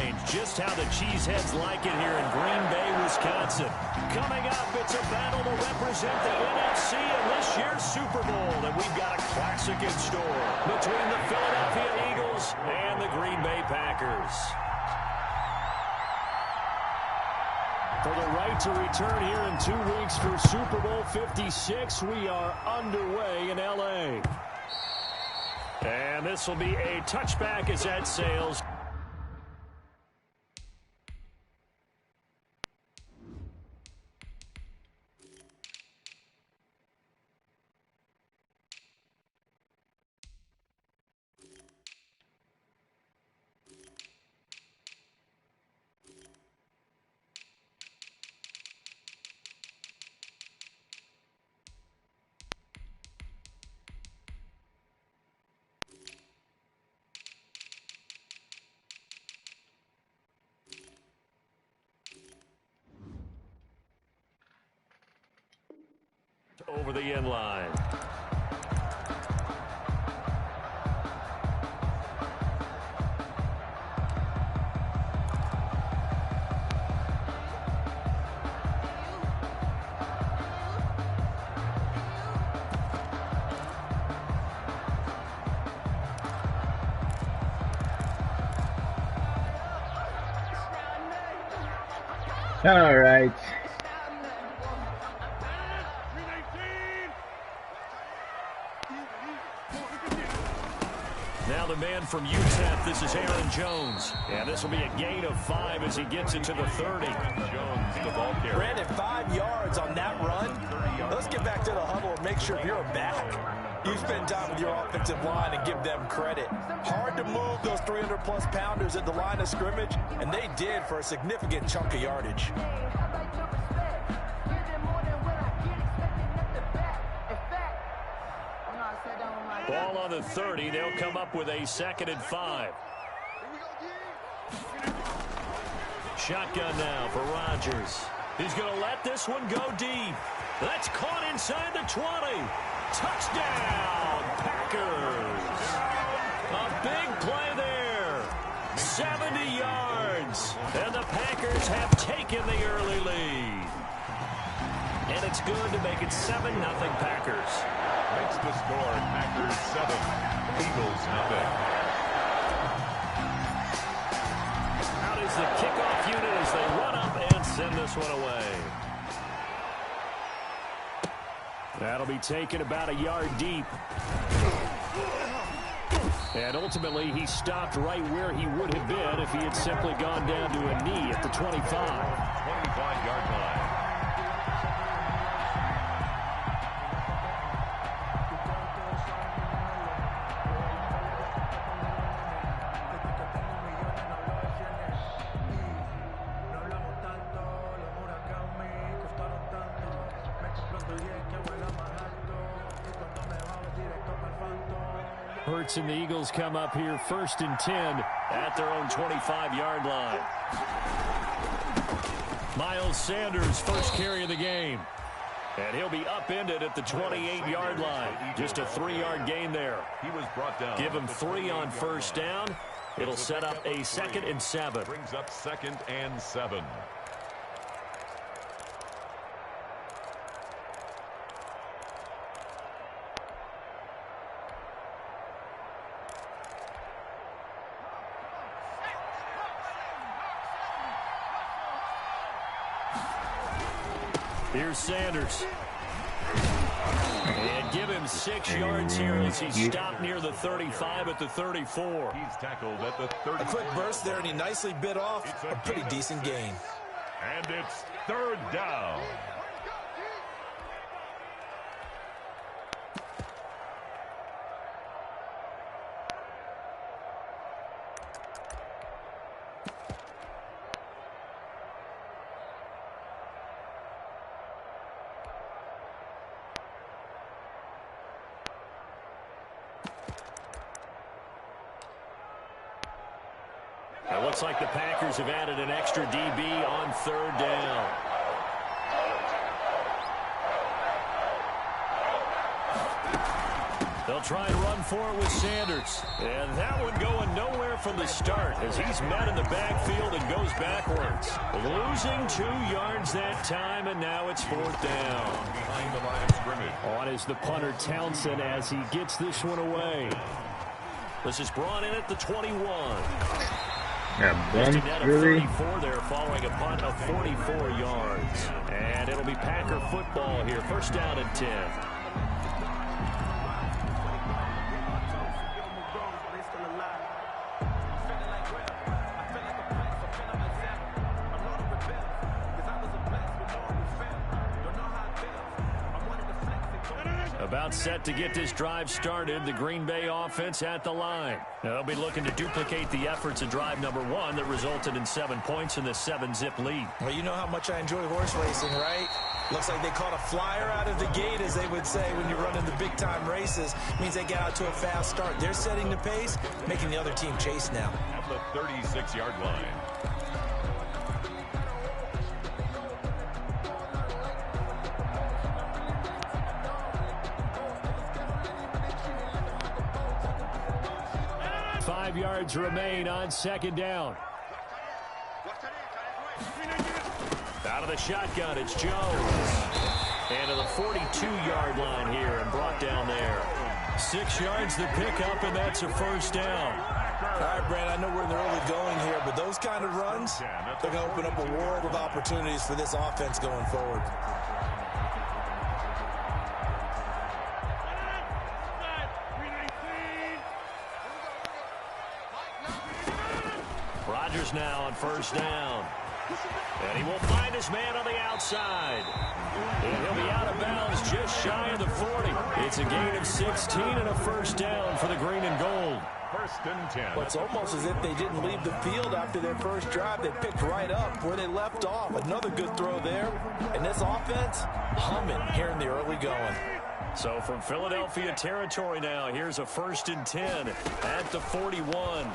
range. Just how the Cheeseheads like it here in Green Bay, Wisconsin. Coming up, it's a battle to represent the NFC in this year's Super Bowl. And we've got a classic in store between the Philadelphia Eagles and the Green Bay Packers. For the right to return here in 2 weeks for Super Bowl 56, we are underway in L.A. And this will be a touchback as that sails. Over the end line. All right. Now the man from UTEP, this is Aaron Jones. And this will be a gain of 5 as he gets it to the 30. Jones, the ball carrier. Brandon, 5 yards on that run. Let's get back to the huddle and make sure you're back. You spend time with your offensive line and give them credit. Hard to move those 300-plus pounders at the line of scrimmage, and they did for a significant chunk of yardage. Ball on the 30. They'll come up with a 2nd and 5. Shotgun now for Rodgers. He's going to let this one go deep. That's caught inside the 20. Touchdown, Packers. A big play there. 70 yards. And the Packers have taken the early lead. And it's good to make it 7-0 Packers. Makes the score Packers 7, Eagles 0. Out is the kickoff unit as they run up and send this one away. That'll be taken about a yard deep. And ultimately, he stopped right where he would have been if he had simply gone down to a knee at the 25. 25-yard line. Hurts and the Eagles come up here 1st and 10 at their own 25-yard line. Miles Sanders, first carry of the game. And he'll be upended at the 28-yard line. Just a 3-yard gain there. He was brought down. Give him 3 on first down. It'll set up a 2nd and 7. Brings up 2nd and 7. Here's Sanders. And give him 6 yards here as he stopped near the 35 at the 34. He's tackled at the 30. A quick burst there, and he nicely bit off a pretty decent gain. And it's 3rd down. It looks like the Packers have added an extra DB on 3rd down. They'll try and run for it with Sanders. And that one going nowhere from the start as he's met in the backfield and goes backwards. Losing 2 yards that time, and now it's 4th down. Behind the line of scrimmage. On is the punter Townsend as he gets this one away. This is brought in at the 21. Yeah, really? 34 there following a punt of 44 yards. And it'll be Packer football here. 1st down and 10. About set to get this drive started. The Green Bay offense at the line. They'll be looking to duplicate the efforts of drive number 1 that resulted in 7 points in the 7-zip lead. Well, you know how much I enjoy horse racing, right? Looks like they caught a flyer out of the gate, as they would say when you're running the big-time races. Means they get out to a fast start. They're setting the pace, making the other team chase now. At the 36-yard line. Yards remain on 2nd down. Out of the shotgun, it's Jones. And to the 42-yard line here and brought down there. 6 yards the pickup, and that's a 1st down. All right, Brad, I know we're in the early going here, but those kind of runs, they're going to open up a world of opportunities for this offense going forward. Rodgers now on 1st down. And he will find his man on the outside. And he'll be out of bounds just shy of the 40. It's a gain of 16 and a 1st down for the green and gold. 1st and 10. Well, it's almost as if they didn't leave the field after their first drive. They picked right up where they left off. Another good throw there. And this offense humming here in the early going. So from Philadelphia territory now, here's a 1st and 10 at the 41.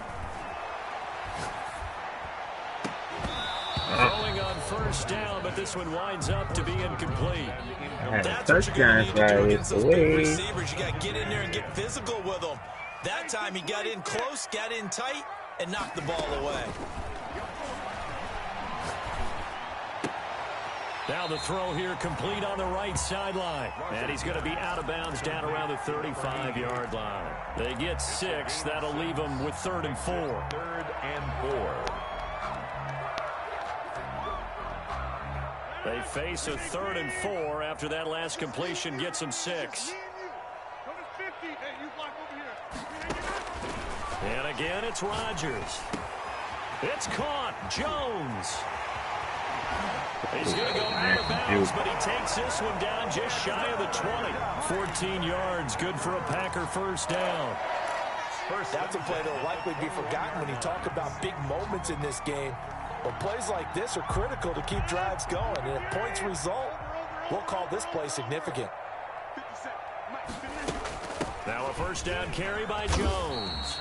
Throwing on 1st down, but this one winds up to be incomplete. That's what you're going to need to do against those big receivers. You got to get in there and get physical with them. That time he got in close, got in tight, and knocked the ball away. Now the throw here complete on the right sideline. And he's going to be out of bounds down around the 35-yard line. They get 6. That'll leave them with 3rd and 4. 3rd and 4. They face a 3rd and 4 after that last completion gets them 6. And again, it's Rodgers. It's caught. Jones. He's going to go out of bounds, but he takes this one down just shy of the 20. 14 yards, good for a Packer 1st down. That's a play that will likely be forgotten when you talk about big moments in this game. But plays like this are critical to keep drives going. And if points result, we'll call this play significant. Now a 1st down carry by Jones.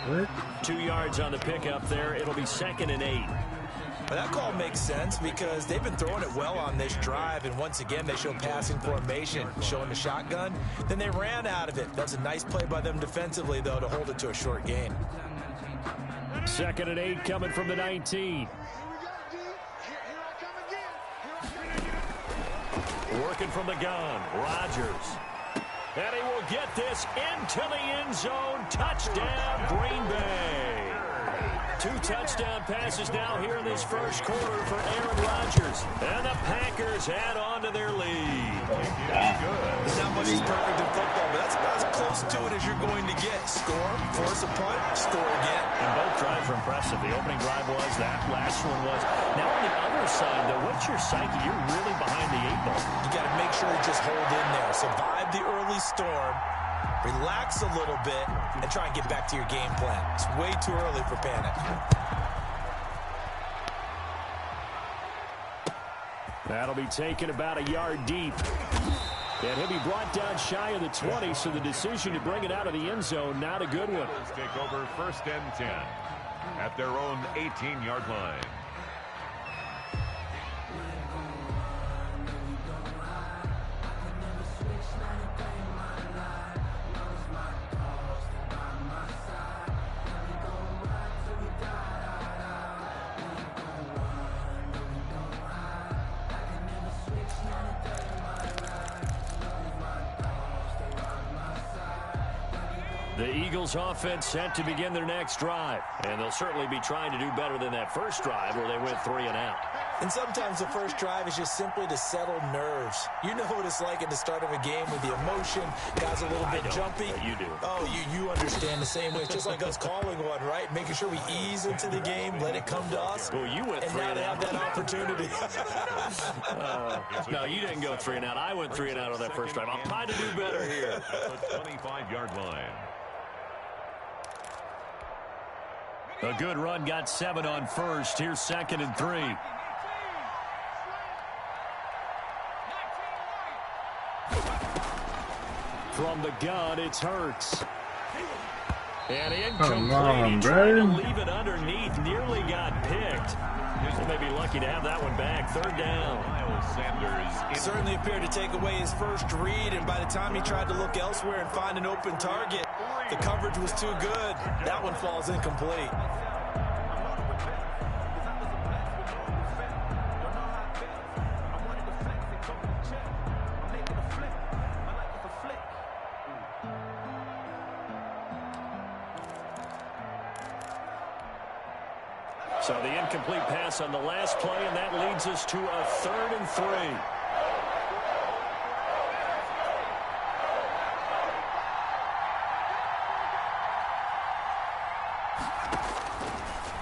What? 2 yards on the pickup there. It'll be 2nd and 8. Well, that call makes sense because they've been throwing it well on this drive. And once again, they show passing formation, showing the shotgun. Then they ran out of it. That's a nice play by them defensively, though, to hold it to a short gain. 2nd and 8 coming from the 19. Working from the gun, Rodgers. And he will get this into the end zone. Touchdown, Green Bay. 2 touchdown passes now here in this 1st quarter for Aaron Rodgers. And the Packers add on to their lead. Not much is perfect in football, but that's about as close to it as you're going to get. Score, force a punt, score again. And both drives were impressive. The opening drive was, that last one was. Now on the other side, though, what's your psyche? You're really behind the 8 ball. You got to make sure you just hold in there. Survive the early storm, relax a little bit, and try and get back to your game plan. It's way too early for panic. That'll be taken about a yard deep. And he'll be brought down shy of the 20, so the decision to bring it out of the end zone, not a good one. Take over 1st and 10 at their own 18-yard line. The Eagles offense set to begin their next drive. And they'll certainly be trying to do better than that first drive where they went 3 and out. And sometimes the first drive is just simply to settle nerves. You know what it's like at the start of a game with the emotion. Guys a little bit jumpy. You do. Oh, you understand the same way. It's just like us calling one, right? Making sure we ease into the game, let it come to us. Well, you went 3 and out. And now they have that opportunity. No, you didn't go 3 and out. I went 3 and out on that first drive. I'm trying to do better here. At the 25-yard line. A good run got 7 on first. Here's 2nd and 3. From the gun, it's Hurts. And incomplete. He tried to leave it underneath. Nearly got picked. They may be lucky to have that one back. 3rd down. Sanders certainly appeared to take away his first read, and by the time he tried to look elsewhere and find an open target, the coverage was too good. That one falls incomplete. So the incomplete pass on the last play, and that leads us to a 3rd and 3.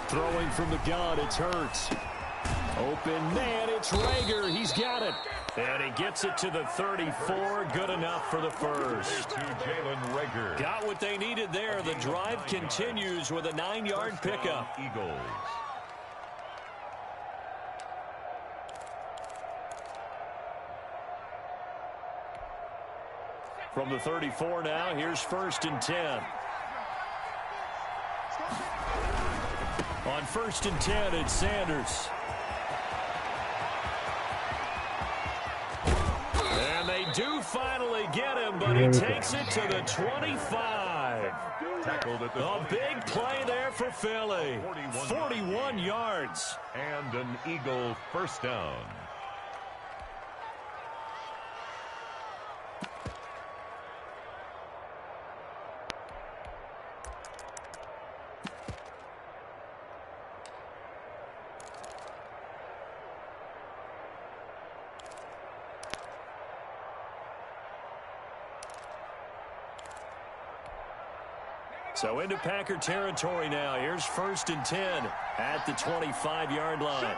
Throwing from the gun, it's Hurts. Open man, it's Rager. He's got it. And he gets it to the 34. Good enough for the first. To Jalen Rager. Got what they needed there. The drive continues with a 9-yard pickup. Eagles. From the 34 now, here's 1st and 10. On 1st and 10, it's Sanders. And they do finally get him, but he takes it to the 25. Tackled at the A big play there for Philly. 41 yards. And an Eagle first down. So into Packer territory now. Here's 1st and 10 at the 25-yard line.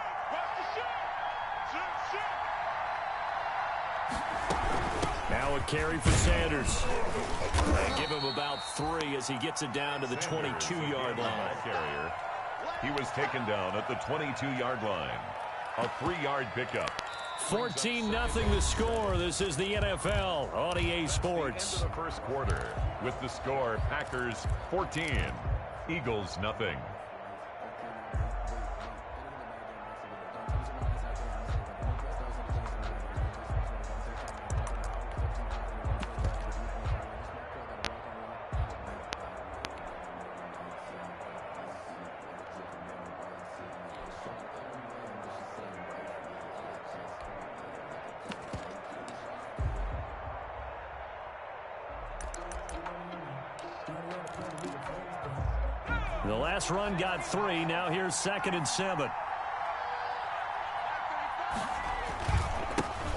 Now a carry for Sanders. They give him about 3 as he gets it down to the 22-yard line. Carrier. He was taken down at the 22-yard line. A 3-yard pickup. 14-0 the score. This is the NFL on EA Sports. The end of the first quarter with the score Packers 14, Eagles nothing. The last run got 3. Now here's 2nd and 7.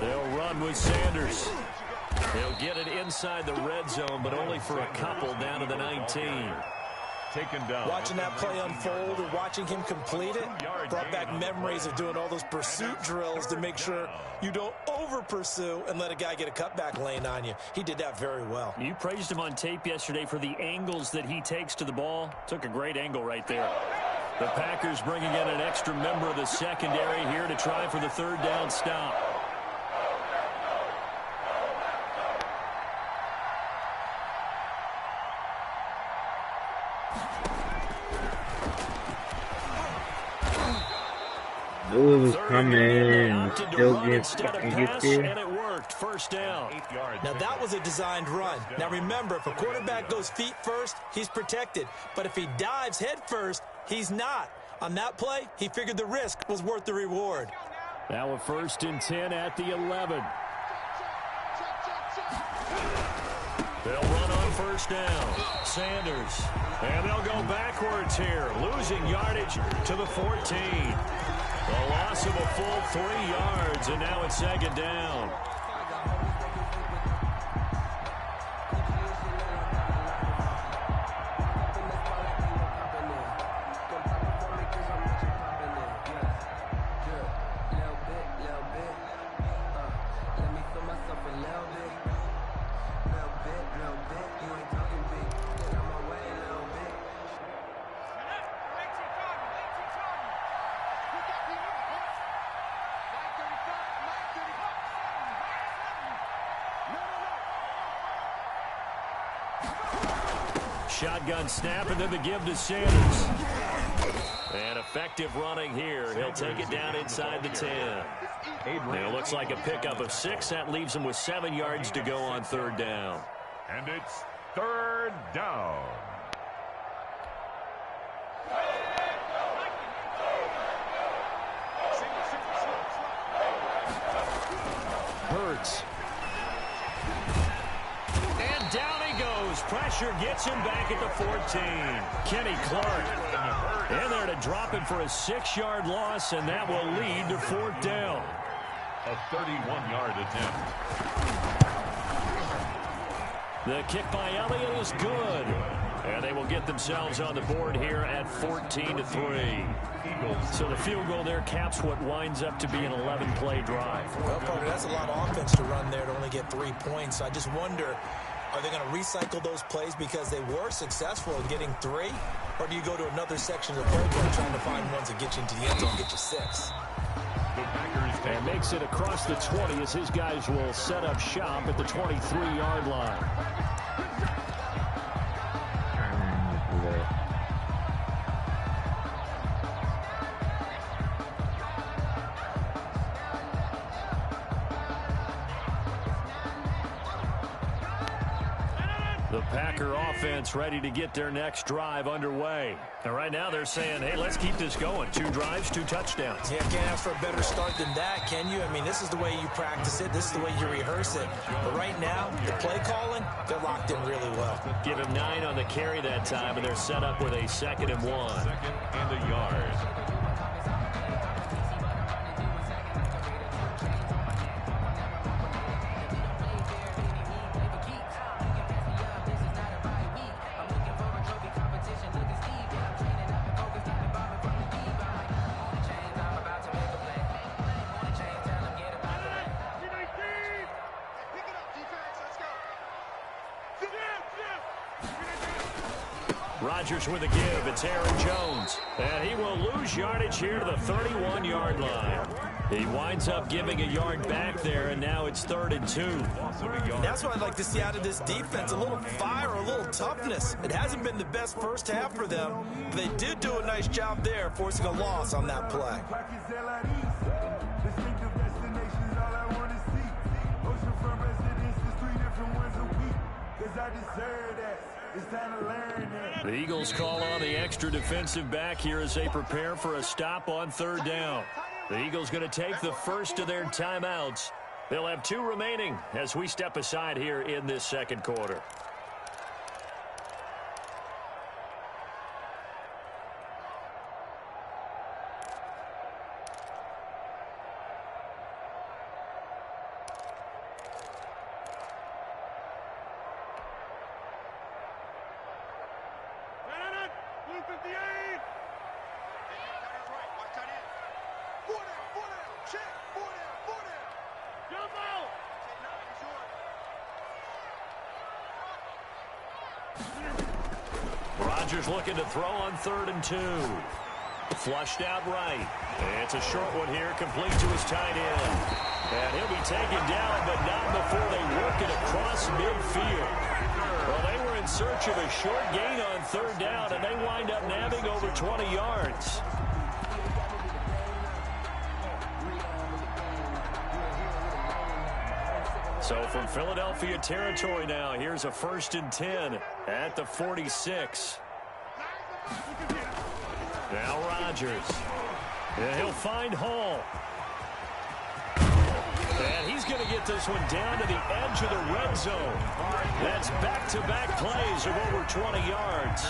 They'll run with Sanders. They'll get it inside the red zone, but only for a couple down to the 19. Taken down. Watching that play unfold and watching him complete it brought back memories of doing all those pursuit drills to make sure you don't over-pursue and let a guy get a cutback lane on you. He did that very well. You praised him on tape yesterday for the angles that he takes to the ball. Took a great angle right there. The Packers bringing in an extra member of the secondary here to try for the 3rd down stop. It was coming. Still get fucking get there. And it worked. 1st down. Now that was a designed run. Now remember, if a quarterback goes feet first, he's protected. But if he dives head first, he's not. On that play, he figured the risk was worth the reward. Now a 1st and 10 at the 11. They'll run on first down. Sanders. And they'll go backwards here, losing yardage to the 14. A loss of a full 3 yards, and now it's second down. Shotgun snap, and then the give to Sanders. And effective running here. He'll take it down inside the 10. And it looks like a pickup of 6. That leaves him with 7 yards to go on third down. And it's third down. Hurts. And down he goes. Pressure gets him back at the 14. Kenny Clark in there to drop him for a 6-yard loss, and that will lead to fourth down. A 31-yard attempt. The kick by Elliott is good. And they will get themselves on the board here at 14-3. So the field goal there caps what winds up to be an 11-play drive. Well, partner, that's a lot of offense to run there to only get 3 points. I just wonder, are they going to recycle those plays because they were successful in getting 3? Or do you go to another section of the program trying to find ones that get you into the end zone and get you 6? And makes it across the 20 as his guys will set up shop at the 23-yard line. The Packer offense ready to get their next drive underway. And right now they're saying, hey, let's keep this going. 2 drives, 2 touchdowns. Yeah, can't ask for a better start than that, can you? I mean, this is the way you practice it. This is the way you rehearse it. But right now, the play calling, they're locked in really well. Give him 9 on the carry that time, and they're set up with a 2nd and 1. 2nd and a yard. Rodgers with a give. It's Aaron Jones. And he will lose yardage here to the 31-yard line. He winds up giving a yard back there, and now it's 3rd and 2. That's what I'd like to see out of this defense, a little fire, a little toughness. It hasn't been the best first half for them. But they did do a nice job there, forcing a loss on that play. The Eagles call on the extra defensive back here as they prepare for a stop on 3rd down. The Eagles going to take the first of their timeouts. They'll have 2 remaining as we step aside here in this 2nd quarter. Rodgers looking to throw on 3rd and 2. Flushed out right. It's a short one here, complete to his tight end. And he'll be taken down, but not before they work it across midfield. Well, they were in search of a short gain on 3rd down, and they wind up nabbing over 20 yards. So from Philadelphia territory now, here's a 1st and 10 at the 46. Now Rodgers. And he'll find Hall. And he's going to get this one down to the edge of the red zone. That's back-to-back plays of over 20 yards.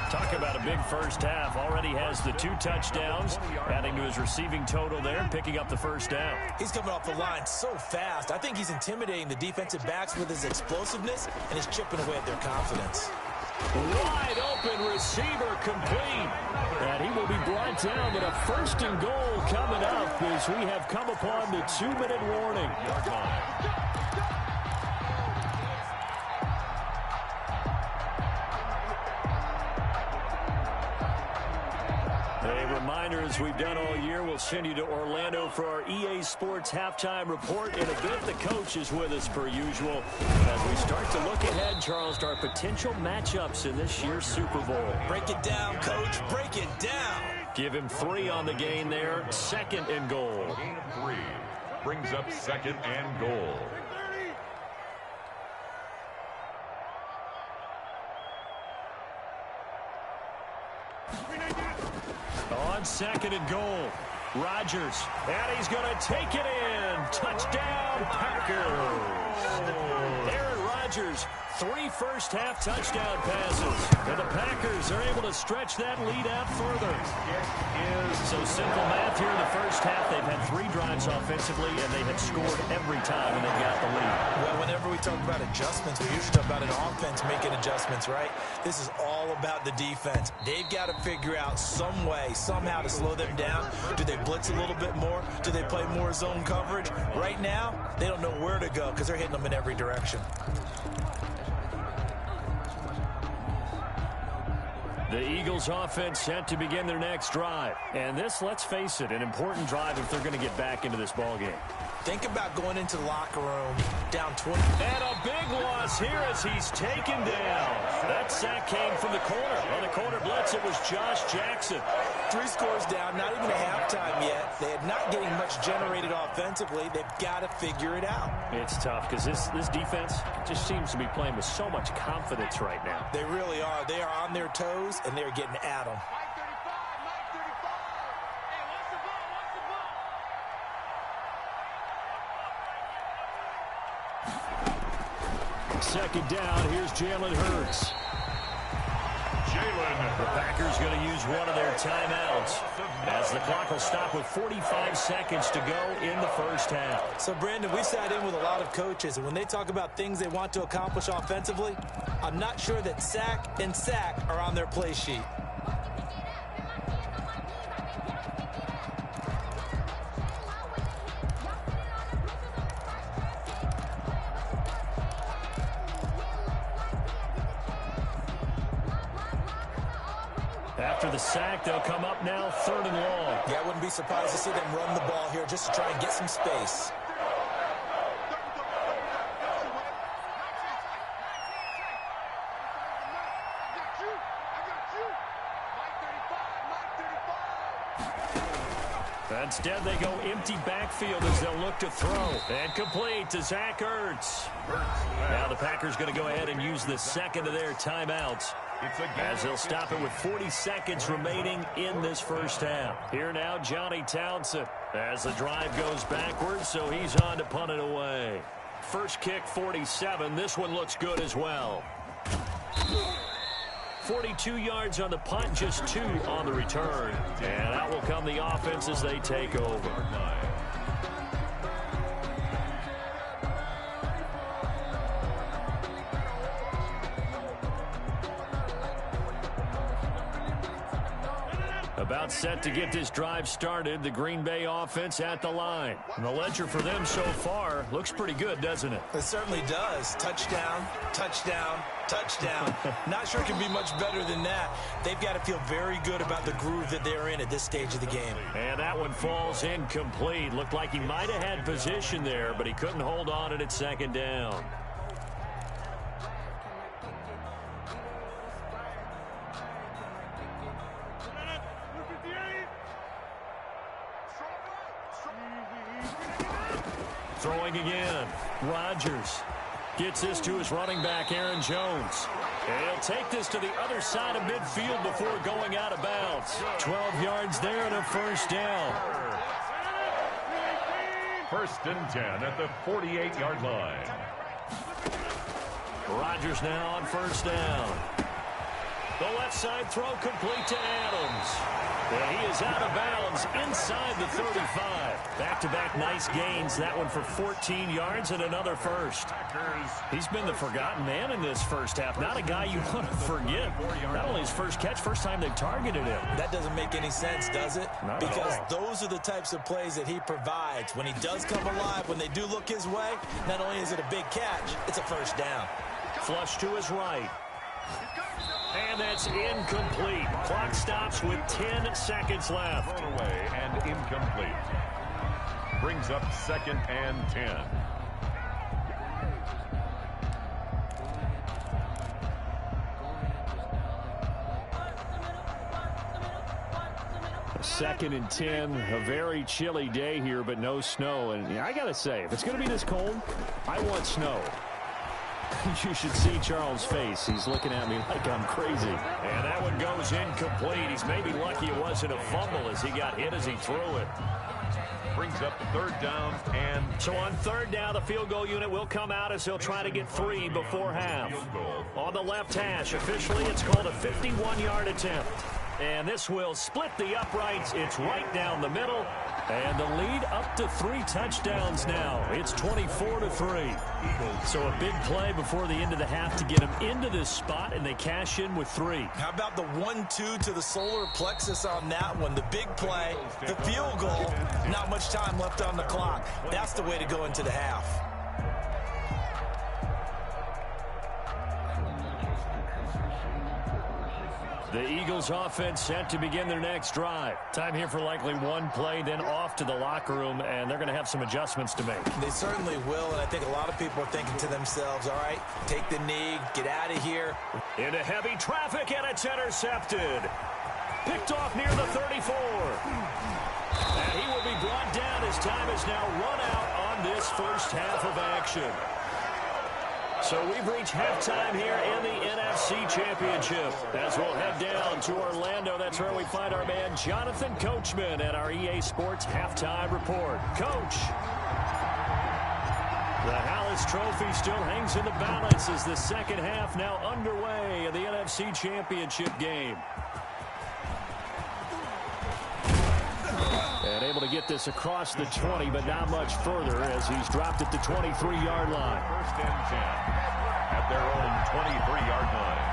Talk about a big first half. Already has the 2 touchdowns, adding to his receiving total there and picking up the first down. He's coming off the line so fast. I think he's intimidating the defensive backs with his explosiveness, and he's chipping away at their confidence. Wide open receiver complete. And he will be brought down with a 1st and goal coming up as we have come upon the 2-minute warning. A reminder, as we've done all year, we'll send you to Orlando for our EA Sports halftime report. In a bit, the coach is with us per usual. As we start to look ahead, Charles, to our potential matchups in this year's Super Bowl. Break it down, Coach. Break it down. Give him 3 on the gain there. 2nd and goal. Gain of 3 brings up 2nd and goal. On 2nd and goal, Rodgers, and he's going to take it in. Touchdown, Packers. Aaron Rodgers, 3 first-half touchdown passes. And the Packers are able to stretch that lead out further. So simple math here in the first half. They've had 3 drives offensively, and they had scored every time when they got the lead. Well, whenever we talk about adjustments, we usually talk about an offense making adjustments, right? This is all about the defense. They've got to figure out some way, somehow to slow them down. Do they blitz a little bit more? Do they play more zone coverage? Right now, they don't know where to go because they're hitting them in every direction. The Eagles offense set to begin their next drive. And this, let's face it, an important drive if they're going to get back into this ballgame. Think about going into the locker room down 20. And a big loss here as he's taken down. That sack came from the corner. On the corner blitz, it was Josh Jackson. 3 scores down, not even a halftime yet. They are not getting much generated offensively. They've got to figure it out. It's tough because this defense just seems to be playing with so much confidence right now. They really are. They are on their toes, and they're getting at them. Second down, here's Jalen Hurts. The Packers going to use one of their timeouts as the clock will stop with 45 seconds to go in the first half. So, Brandon, we sat in with a lot of coaches, and when they talk about things they want to accomplish offensively, I'm not sure that sack and sack are on their play sheet. After the sack, they'll come up now 3rd and long. Yeah, I wouldn't be surprised to see them run the ball here just to try and get some space. Instead, they go empty backfield as they'll look to throw. And complete to Zach Ertz. Now the Packers going to go ahead and use the 2nd of their timeouts, as they'll stop it with 40 seconds remaining in this first half. Here now, Johnny Townsend, as the drive goes backwards, so he's on to punt it away. First kick, 47. This one looks good as well. 42 yards on the punt, just 2 on the return. And out will come the offense as they take over. About set to get this drive started, the Green Bay offense at the line. And the ledger for them so far looks pretty good, doesn't it? It certainly does. Touchdown, touchdown, touchdown. Not sure it can be much better than that. They've got to feel very good about the groove that they're in at this stage of the game. And that one falls incomplete. Looked like he might have had position there, but he couldn't hold on it at 2nd down. Throwing again. Rodgers gets this to his running back, Aaron Jones. And he'll take this to the other side of midfield before going out of bounds. 12 yards there and a first down. First and 10 at the 48-yard line. Rodgers now on first down. The left side throw complete to Adams. And he is out of bounds inside the 35. Back-to-back nice gains. That one for 14 yards and another first. He's been the forgotten man in this first half. Not a guy you want to forget. Not only his first catch, first time they've targeted him. That doesn't make any sense, does it? Not because at all. those are the types of plays that he provides. When he does come alive, when they do look his way, not only is it a big catch, it's a first down. Flush to his right. And that's incomplete. Clock stops with 10 seconds left. Thrown away and incomplete. Brings up second and 10. Second and 10, a very chilly day here, but no snow. And yeah, I got to say, if it's going to be this cold, I want snow. You should see Charles' face. He's looking at me like I'm crazy. And that one goes incomplete. He's maybe lucky it wasn't a fumble as he got hit as he threw it. Brings up third down and... So on third down, the field goal unit will come out as he'll try to get 3 before half. On the left hash, officially it's called a 51-yard attempt. And this will split the uprights. It's right down the middle. And the lead up to 3 touchdowns now. It's 24-3. So a big play before the end of the half to get them into this spot, and they cash in with 3. How about the 1-2 to the solar plexus on that one? The big play, the field goal, not much time left on the clock. That's the way to go into the half. The Eagles offense set to begin their next drive. Time here for likely one play, then off to the locker room, and they're going to have some adjustments to make. They certainly will, and I think a lot of people are thinking to themselves, all right, take the knee, get out of here. Into heavy traffic, and it's intercepted. Picked off near the 34. And he will be brought down as time is now run out on this first half of action. So we've reached halftime here in the NFC Championship. As we'll head down to Orlando, that's where we find our man Jonathan Coachman at our EA Sports Halftime Report. Coach, the Hallis Trophy still hangs in the balance as the second half now underway in the NFC Championship game. And able to get this across the 20, but not much further as he's dropped at the 23-yard line. First and 10 at their own 23-yard line.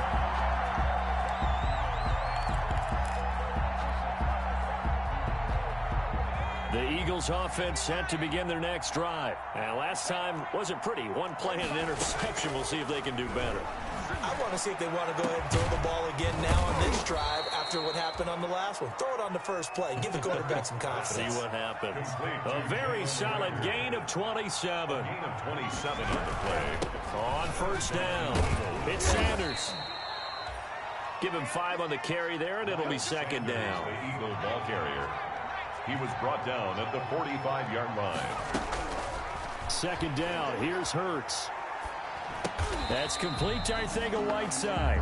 The Eagles offense set to begin their next drive. And last time wasn't pretty. One play and an interception. We'll see if they can do better. I want to see if they want to go ahead and throw the ball again now on this drive after what happened on the last one. Throw it on the first play. Give the quarterback some confidence. See what happens. A very solid gain of 27. Gain of 27 on the play. On first down, it's Sanders. Give him 5 on the carry there, and it'll be second down. The Eagle ball carrier. He was brought down at the 45-yard line. Second down, here's Hurts. That's complete to Arcega-Whiteside.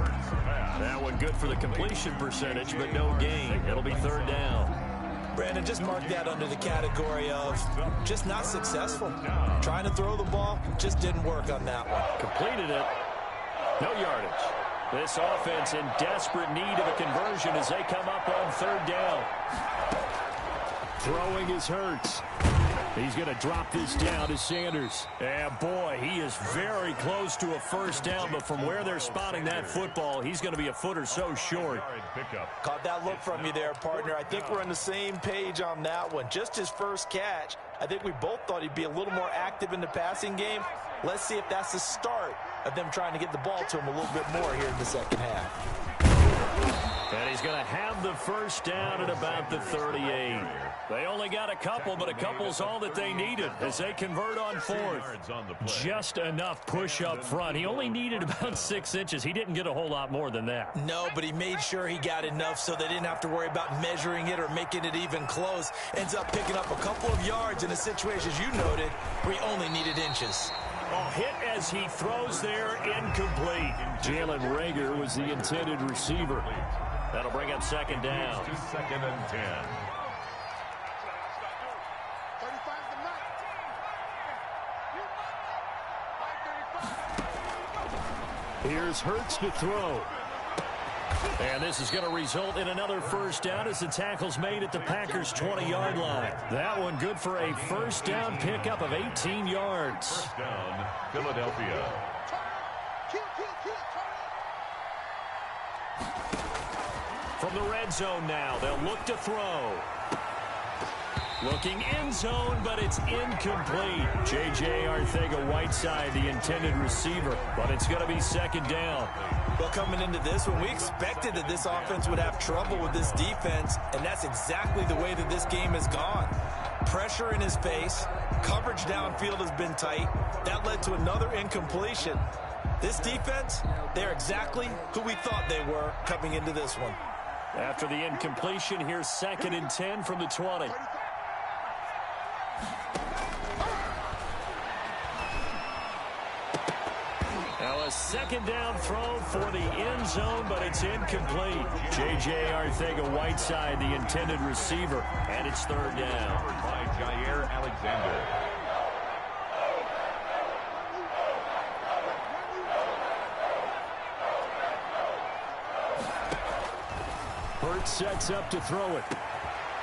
That one good for the completion percentage, but no gain. It'll be third down. Brandon, just mark that under the category of just not successful. Trying to throw the ball, just didn't work on that one. Completed it. No yardage. This offense in desperate need of a conversion as they come up on third down. Throwing is Hurts. He's going to drop this down to Sanders. And boy, he is very close to a first down, but from where they're spotting that football, he's going to be a foot or so short. Caught that look from you there, partner. I think we're on the same page on that one. Just his first catch. I think we both thought he'd be a little more active in the passing game. Let's see if that's the start of them trying to get the ball to him a little bit more here in the second half. And he's going to have the first down at about the 38. They only got a couple, but a couple's all that they needed as they convert on fourth. Just enough push up front. He only needed about 6 inches. He didn't get a whole lot more than that. No, but he made sure he got enough so they didn't have to worry about measuring it or making it even close. Ends up picking up a couple of yards in a situation, as you noted, where he only needed inches. A hit as he throws there, incomplete. Jalen Reagor was the intended receiver. That'll bring up second down. Second and 10. Here's Hurts to throw. And this is going to result in another first down as the tackle's made at the Packers' 20-yard line. That one good for a first down pickup of 18 yards. First down, Philadelphia. From the red zone now, they'll look to throw. Looking end zone, but it's incomplete. J.J. Arcega-Whiteside, the intended receiver, but it's going to be second down. Well, coming into this one, we expected that this offense would have trouble with this defense, and that's exactly the way that this game has gone. Pressure in his face, coverage downfield has been tight. That led to another incompletion. This defense, they're exactly who we thought they were coming into this one. After the incompletion, here's 2nd and 10 from the 20. Now a second down throw for the end zone, but it's incomplete. J.J. Arcega-Whiteside, the intended receiver, and it's third down. By Jair Alexander. Hurts sets up to throw it.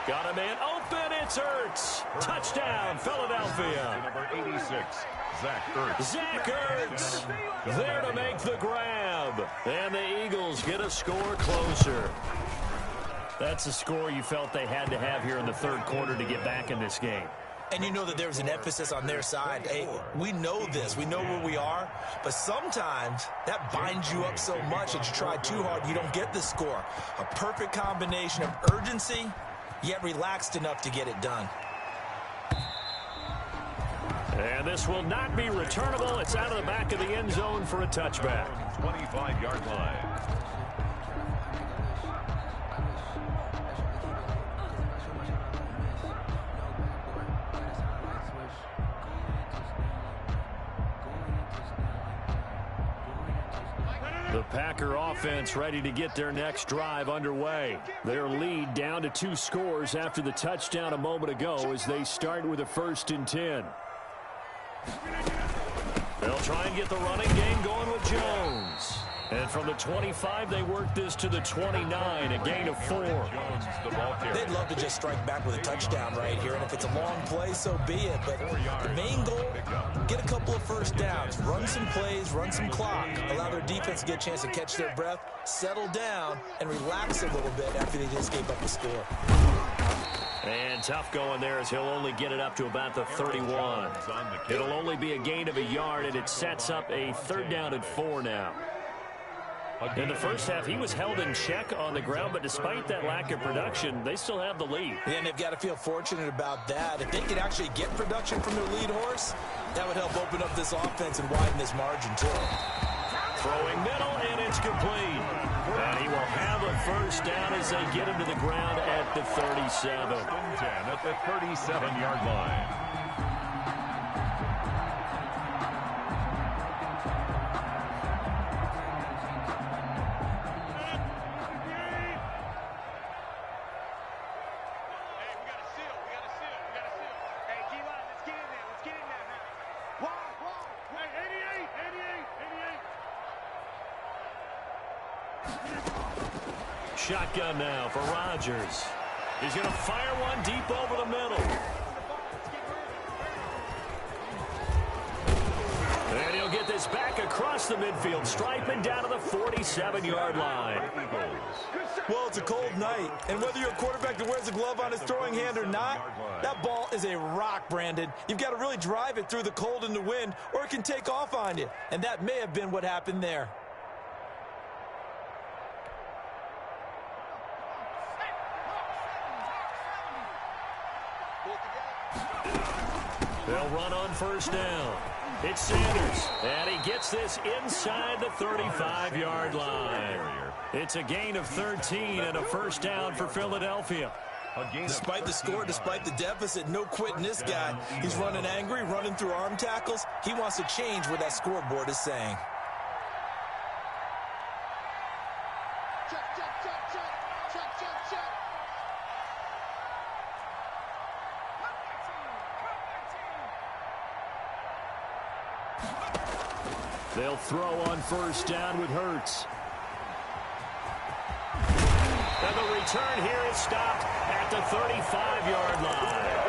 Got a man open. It's Hurts. Touchdown, Philadelphia. Number 86, Zach Ertz. Zach Ertz there to make the grab. And the Eagles get a score closer. That's a score you felt they had to have here in the third quarter to get back in this game. And you know that there's an emphasis on their side. Hey, we know this. We know where we are. But sometimes that binds you up so much that you try too hard, you don't get the score. A perfect combination of urgency, yet relaxed enough to get it done. And this will not be returnable. It's out of the back of the end zone for a touchback. 25-yard line. The Packer offense ready to get their next drive underway. Their lead down to 2 scores after the touchdown a moment ago as they start with a 1st and 10. They'll try and get the running game going with Jones. And from the 25, they work this to the 29, a gain of 4. They'd love to just strike back with a touchdown right here, and if it's a long play, so be it. But the main goal, get a couple of first downs, run some plays, run some clock, allow their defense to get a chance to catch their breath, settle down, and relax a little bit after they just gave up a score. And tough going there as he'll only get it up to about the 31. It'll only be a gain of a yard, and it sets up a 3rd down and 4 now. In the first half, he was held in check on the ground, but despite that lack of production, they still have the lead. And they've got to feel fortunate about that. If they could actually get production from their lead horse, that would help open up this offense and widen this margin, too. Throwing middle, and it's complete. And he will have a first down as they get him to the ground at the 37. 10 at the 37-yard line. Shotgun now for Rodgers. He's going to fire one deep over the middle. And he'll get this back across the midfield stripe and down to the 47-yard line. Well, it's a cold night, and whether you're a quarterback that wears a glove on his throwing hand or not, that ball is a rock, Brandon. You've got to really drive it through the cold and the wind, or it can take off on you. And that may have been what happened there. They'll run on first down. It's Sanders, and he gets this inside the 35-yard line. It's a gain of 13 and a first down for Philadelphia. Despite the score, despite the deficit, no quitting this guy. He's running angry, running through arm tackles. He wants to change what that scoreboard is saying. They'll throw on first down with Hurts. And the return here is stopped at the 35-yard line.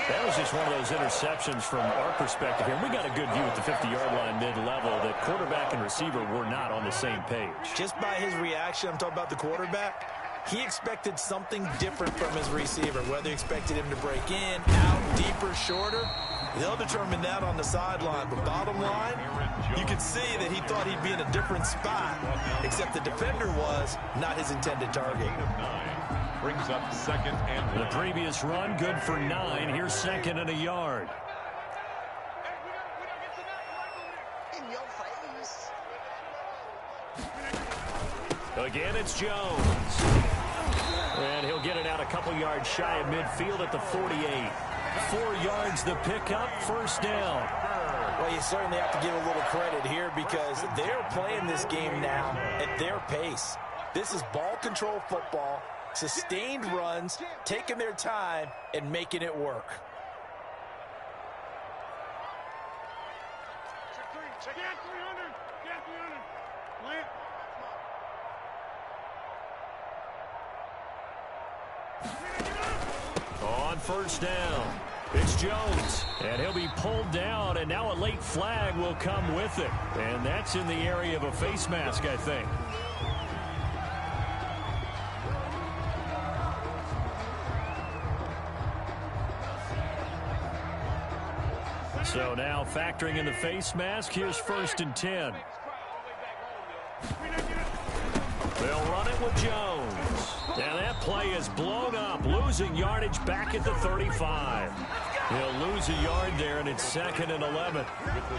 That was just one of those interceptions from our perspective here. We got a good view at the 50-yard line mid-level that quarterback and receiver were not on the same page. Just by his reaction, I'm talking about the quarterback, he expected something different from his receiver, whether he expected him to break in, out, deeper, shorter. They'll determine that on the sideline. But bottom line, you can see that he thought he'd be in a different spot, except the defender was not his intended target. Brings up second and the previous run, good for 9. Here's second and a yard. Again, it's Jones. And he'll get it out a couple yards shy of midfield at the 48. 4 yards the pickup, first down. Well, you certainly have to give a little credit here because they're playing this game now at their pace. This is ball control football, sustained runs, taking their time, and making it work. On first down, it's Jones, and he'll be pulled down, and now a late flag will come with it. And that's in the area of a face mask, I think. So now factoring in the face mask, here's first and 10. They'll run it with Jones. And that play is blown up, losing yardage back at the 35. He'll lose a yard there, and it's second and 11.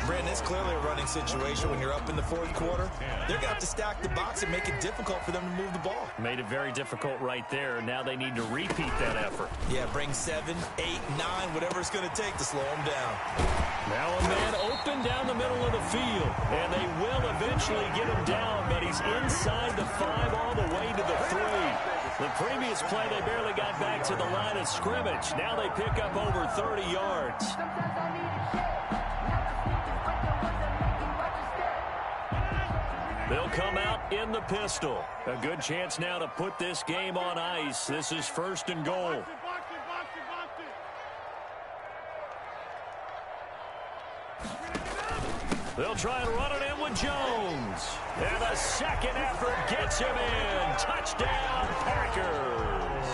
Brandon, it's clearly a running situation when you're up in the fourth quarter. They're going to have to stack the box and make it difficult for them to move the ball. Made it very difficult right there. Now they need to repeat that effort. Yeah, bring 7, 8, 9, whatever it's going to take to slow them down. Now a man open down the middle of the field, and they will eventually get him down, but he's inside the 5 all the way to the 3. The previous play, they barely got back to the line of scrimmage. Now they pick up over 30 yards. They'll come out in the pistol. A good chance now to put this game on ice. This is first and goal. They'll try and run it in with Jones. And a second effort gets him in. Touchdown, Packers.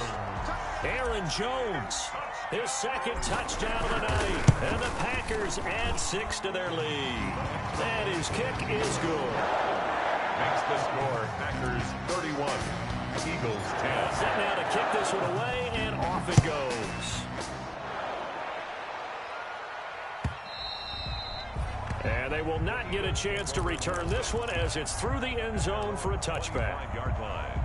Aaron Jones, his second touchdown of the night. And the Packers add 6 to their lead. And his kick is good. Makes the score Packers 31, Eagles 10. Set now to kick this one away, and off it goes. And they will not get a chance to return this one as it's through the end zone for a touchback. 5-yard line.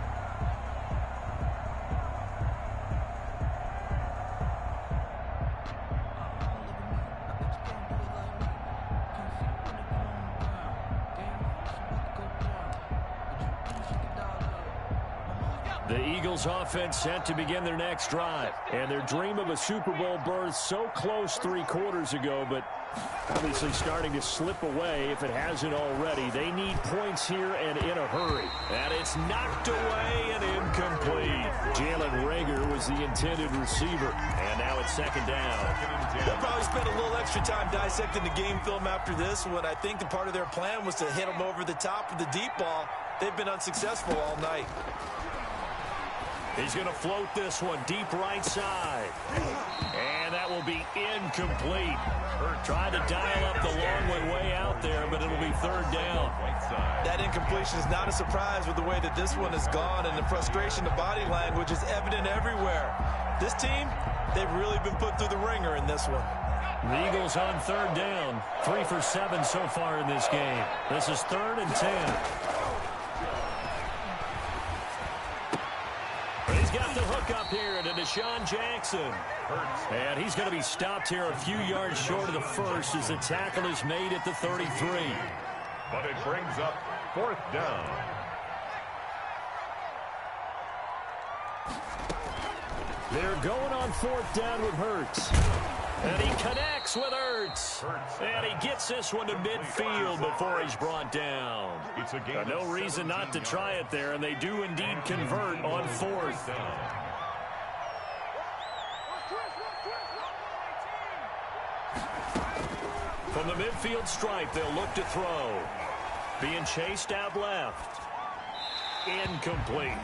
The Eagles offense set to begin their next drive. And their dream of a Super Bowl berth so close 3 quarters ago, but obviously starting to slip away if it hasn't already. They need points here and in a hurry. And it's knocked away and incomplete. Jalen Reagor was the intended receiver. And now it's second down. They'll probably spend a little extra time dissecting the game film after this one. I think the part of their plan was to hit them over the top of the deep ball. They've been unsuccessful all night. He's going to float this one deep right side. And that will be incomplete. Tried to dial up the long one way out there, but it'll be third down. That incompletion is not a surprise with the way that this one has gone, and the frustration, the body language is evident everywhere. This team, they've really been put through the ringer in this one. The Eagles on third down. 3 for 7 so far in this game. This is 3rd and 10. He's got the hook up here to Deshaun Jackson. And he's going to be stopped here a few yards short of the first as the tackle is made at the 33. But it brings up 4th down. They're going on 4th down with Hurts. And he connects with Ertz. And he gets this one to midfield before he's brought down. No reason not to try it there, and they do indeed convert on 4th. From the midfield stripe, they'll look to throw. Being chased out left. Incomplete.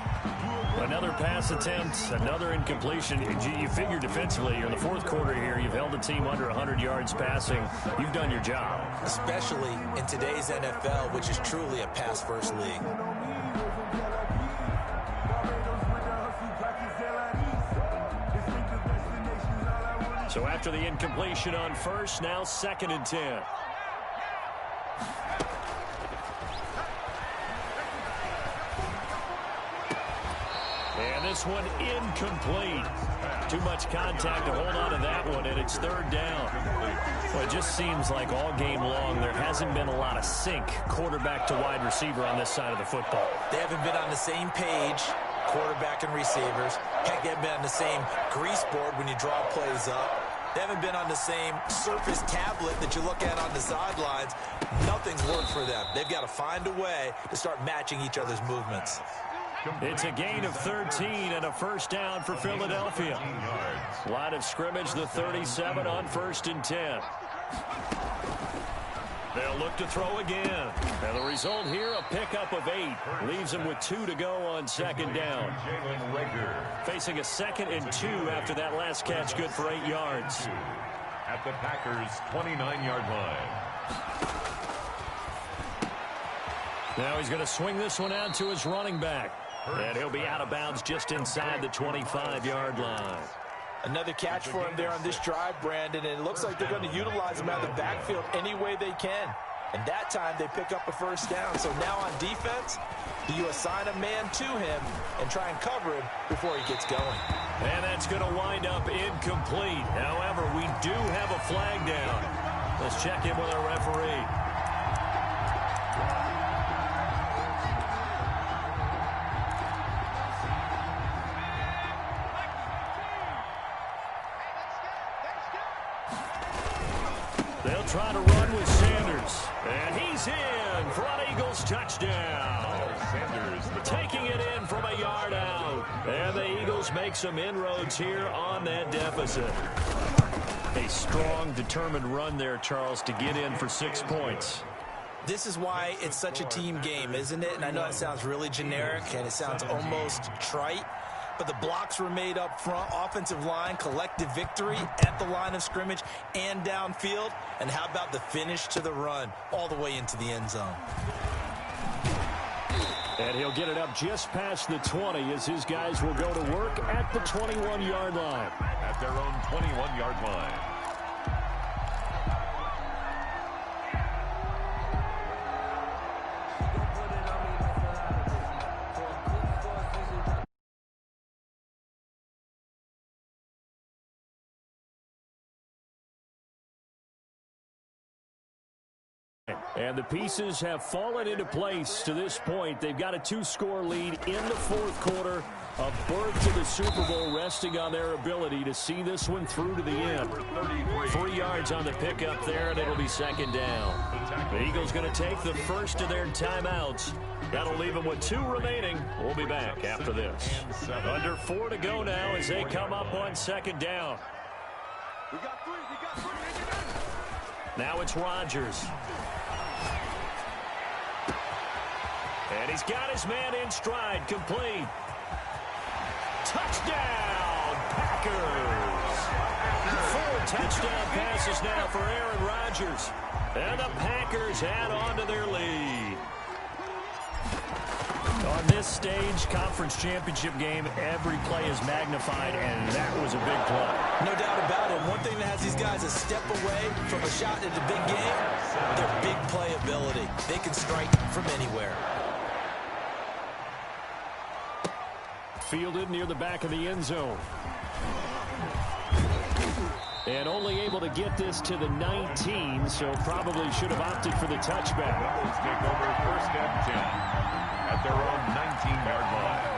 Another pass attempt, another incompletion. You figure defensively, you're in the 4th quarter here, you've held a team under 100 yards passing. You've done your job. Especially in today's NFL, which is truly a pass-first league. So after the incompletion on 1st, now 2nd and 10. And this one incomplete. Too much contact to hold on to that one, and it's 3rd down. Well, it just seems like all game long there hasn't been a lot of sync quarterback to wide receiver on this side of the football. They haven't been on the same page, quarterback and receivers. Heck, they haven't been on the same grease board when you draw plays up. They haven't been on the same surface tablet that you look at on the sidelines. Nothing's worked for them. They've got to find a way to start matching each other's movements. It's a gain of 13 and a 1st down for Philadelphia. Line of scrimmage, the 37 on 1st and 10. They'll look to throw again. And the result here, a pickup of 8. Leaves them with 2 to go on 2nd down. Facing a 2nd and 2 after that last catch, good for 8 yards. At the Packers' 29-yard line. Now he's going to swing this one out to his running back. And he'll be out of bounds just inside the 25-yard line. Another catch for him there on this drive, Brandon, and it looks like they're going to utilize him out of the backfield any way they can. And that time they pick up a 1st down. So now on defense, do you assign a man to him and try and cover him before he gets going? And that's going to wind up incomplete. However, we do have a flag down. Let's check in with our referee. They'll try to run with Sanders. And he's in for an Eagles touchdown. Sanders taking it in from a yard out. And the Eagles make some inroads here on that deficit. A strong, determined run there, Charles, to get in for 6 points. This is why it's such a team game, isn't it? And I know it sounds really generic and it sounds almost trite. But the blocks were made up front. Offensive line, collective victory at the line of scrimmage and downfield. And how about the finish to the run all the way into the end zone? And he'll get it up just past the 20 as his guys will go to work at the 21-yard line. At their own 21-yard line. And the pieces have fallen into place to this point. They've got a 2-score lead in the 4th quarter. A berth to the Super Bowl resting on their ability to see this one through to the end. 3 yards on the pickup there, and it'll be 2nd down. The Eagles going to take the first of their timeouts. That'll leave them with 2 remaining. We'll be back after this. Under 4 to go now as they come up on 2nd down. Now it's Rodgers. And he's got his man in stride, complete. Touchdown, Packers. 4 touchdown passes now for Aaron Rodgers. And the Packers add on to their lead. On this stage, conference championship game, every play is magnified, and that was a big play. No doubt about it. One thing that has these guys a step away from a shot at the big game, their big play ability. They can strike from anywhere. Fielded near the back of the end zone. And only able to get this to the 19, so probably should have opted for the touchback. Let's take over 1st and 10 at their own 19-yard line.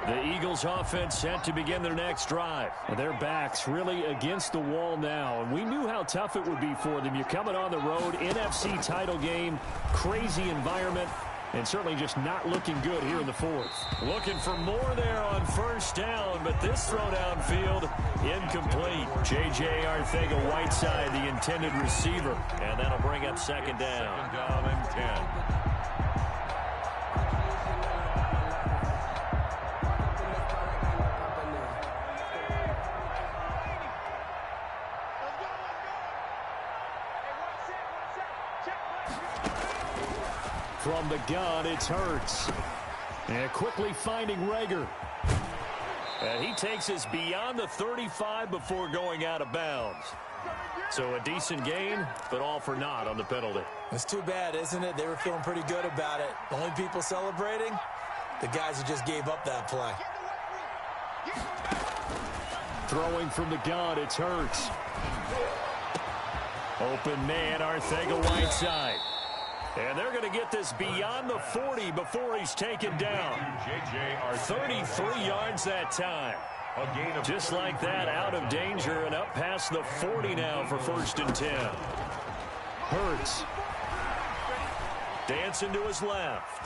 The Eagles offense set to begin their next drive. And their backs really against the wall now. And we knew how tough it would be for them. You're coming on the road, NFC title game, crazy environment, and certainly just not looking good here in the fourth. Looking for more there on first down, but this throw downfield incomplete. J.J. Arcega-Whiteside, the intended receiver, and that'll bring up second down. Second down and 10. From the gun, it's Hurts. And quickly finding Reagor. And he takes us beyond the 35 before going out of bounds. So a decent gain, but all for naught on the penalty. It's too bad, isn't it? They were feeling pretty good about it. The only people celebrating, the guys who just gave up that play. Throwing from the gun, it's Hurts. Open man, Arcega-Whiteside. And they're going to get this beyond the 40 before he's taken down. 33 yards that time. Just like that, out of danger and up past the 40 now for 1st and 10. Hurts. Dancing to his left.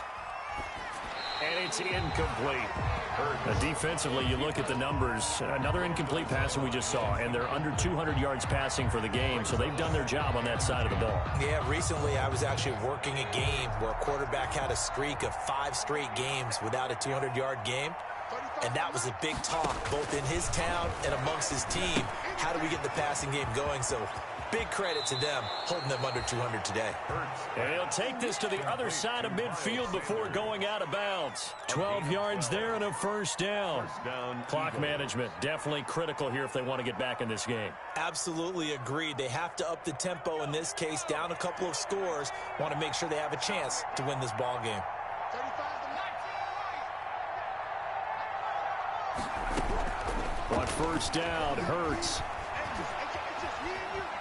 And it's incomplete. Defensively, you look at the numbers. Another incomplete pass that we just saw, and they're under 200 yards passing for the game, so they've done their job on that side of the ball. Yeah, recently I was actually working a game where a quarterback had a streak of 5 straight games without a 200-yard game, and that was a big talk both in his town and amongst his team. How do we get the passing game going? So big credit to them holding them under 200 today. And he'll take this to the other side of midfield before going out of bounds. 12 yards there and a first down. Clock management definitely critical here if they want to get back in this game. Absolutely agreed. They have to up the tempo in this case, down a couple of scores. Want to make sure they have a chance to win this ball game. On first down, Hurts.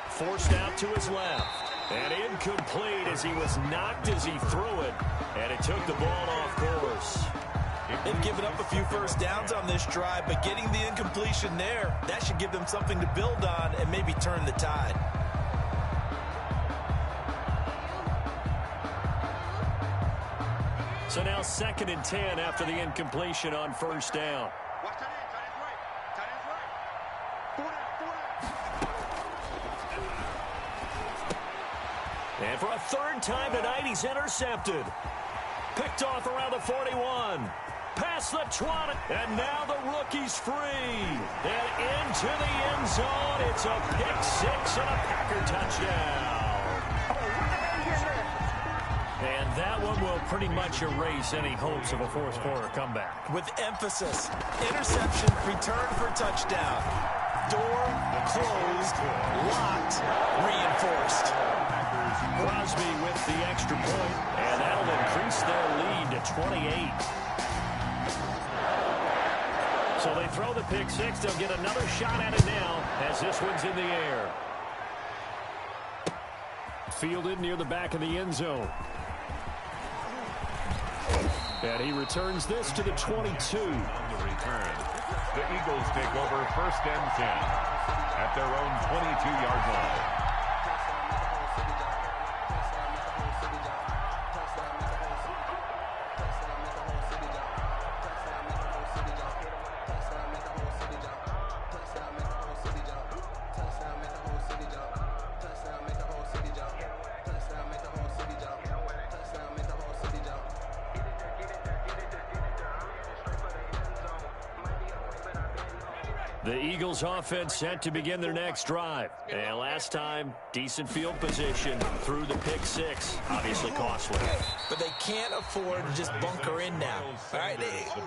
Forced out to his left. And incomplete as he was knocked as he threw it. And it took the ball off course. They've given up a few first downs on this drive, but getting the incompletion there, that should give them something to build on and maybe turn the tide. So now 2nd and 10 after the incompletion on first down. And for a 3rd time tonight, he's intercepted. Picked off around the 41. Past the 20. And now the rookie's free. And into the end zone. It's a pick-6 and a Packer touchdown. And that one will pretty much erase any hopes of a 4th-quarter comeback. With emphasis. Interception, return for touchdown. Door closed, locked, reinforced. Crosby with the extra point, and that'll increase their lead to 28. So they throw the pick-6. They'll get another shot at it now as this one's in the air. Fielded near the back of the end zone. And he returns this to the 22. On the return, the Eagles take over 1st and 10 at their own 22-yard line. The Eagles offense set to begin their next drive. And last time, decent field position through the pick-6. Obviously costly. But they can't afford to just bunker in now. All right,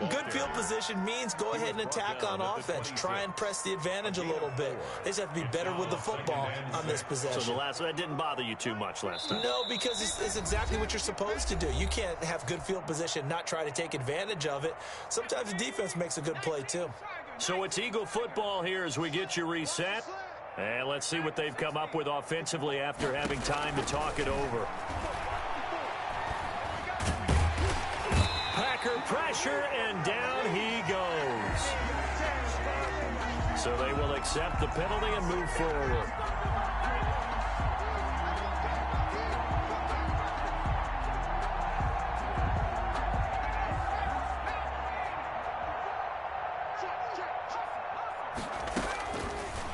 good field position means go ahead and attack on offense. Try and press the advantage a little bit. They just have to be better with the football on this possession. So that didn't bother you too much last time? No, because it's exactly what you're supposed to do. You can't have good field position, not try to take advantage of it. Sometimes the defense makes a good play too. So it's Eagle football here as we get you reset. And let's see what they've come up with offensively after having time to talk it over. Packer pressure, and down he goes. So they will accept the penalty and move forward.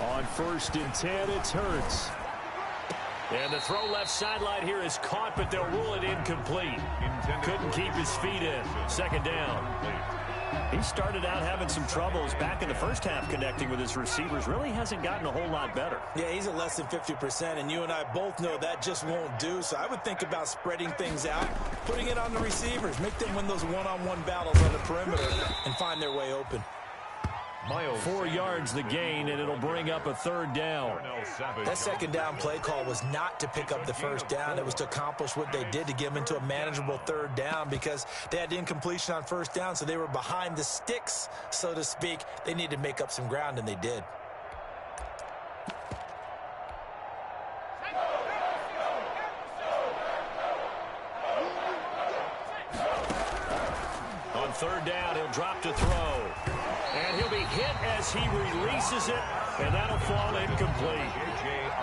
On 1st and 10, it's Hurts. And the throw left sideline here is caught, but they'll rule it incomplete. Couldn't keep his feet in. 2nd down. He started out having some troubles back in the first half connecting with his receivers. Really hasn't gotten a whole lot better. Yeah, he's at less than 50%, and you and I both know that just won't do. So I would think about spreading things out, putting it on the receivers, make them win those one-on-one battles on the perimeter and find their way open. 4 yards the gain, and it'll bring up a 3rd down. That 2nd down play call was not to pick up the 1st down. It was to accomplish what they did, to get them into a manageable 3rd down, because they had the incompletion on 1st down, so they were behind the sticks, so to speak. They needed to make up some ground, and they did. On 3rd down, he'll drop to throw. And he'll be hit as he releases it, and that'll fall incomplete.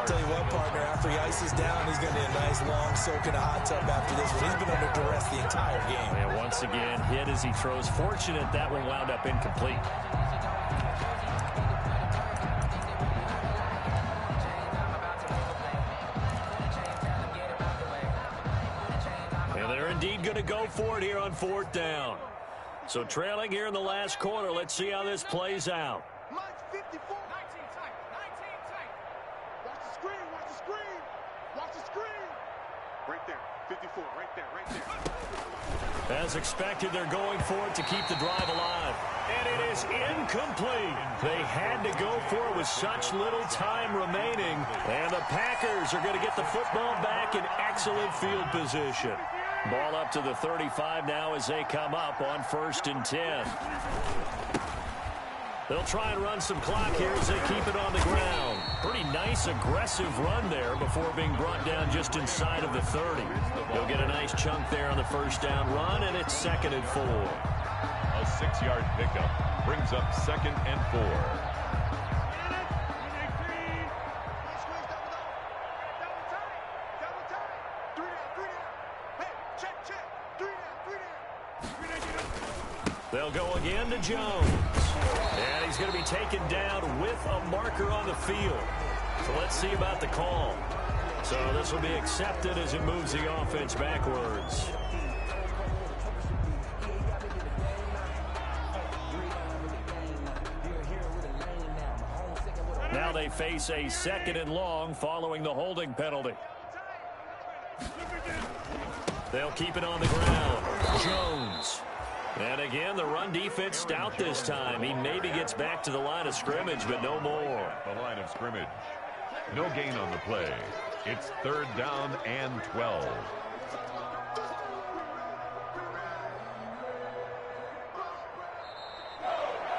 Tell you what, partner, after he ices down, he's going to need a nice long soak in a hot tub after this one. He's been under duress the entire game. And once again, hit as he throws. Fortunate that one wound up incomplete. And they're indeed going to go for it here on 4th down. So trailing here in the last quarter. Let's see how this plays out. Watch 54. 19 tight. 19 tight. Watch the screen. Watch the screen. Watch the screen. Right there. 54. Right there. Right there. As expected, they're going for it to keep the drive alive. And it is incomplete. They had to go for it with such little time remaining. And the Packers are going to get the football back in excellent field position. Ball up to the 35 now as they come up on 1st and 10. They'll try and run some clock here as they keep it on the ground. Pretty nice, aggressive run there before being brought down just inside of the 30. They'll get a nice chunk there on the 1st down run, and it's 2nd and 4. A 6-yard pickup brings up 2nd and 4. They'll go again to Jones. And he's going to be taken down with a marker on the field. So let's see about the call. So this will be accepted as it moves the offense backwards. Now they face a 2nd and long following the holding penalty. They'll keep it on the ground. Jones. And again, the run defense stout this time. He maybe gets back to the line of scrimmage, but no more. The line of scrimmage. No gain on the play. It's 3rd down and 12.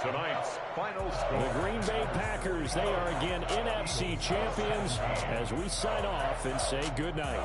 Tonight's final score. The Green Bay Packers, they are again NFC champions as we sign off and say goodnight.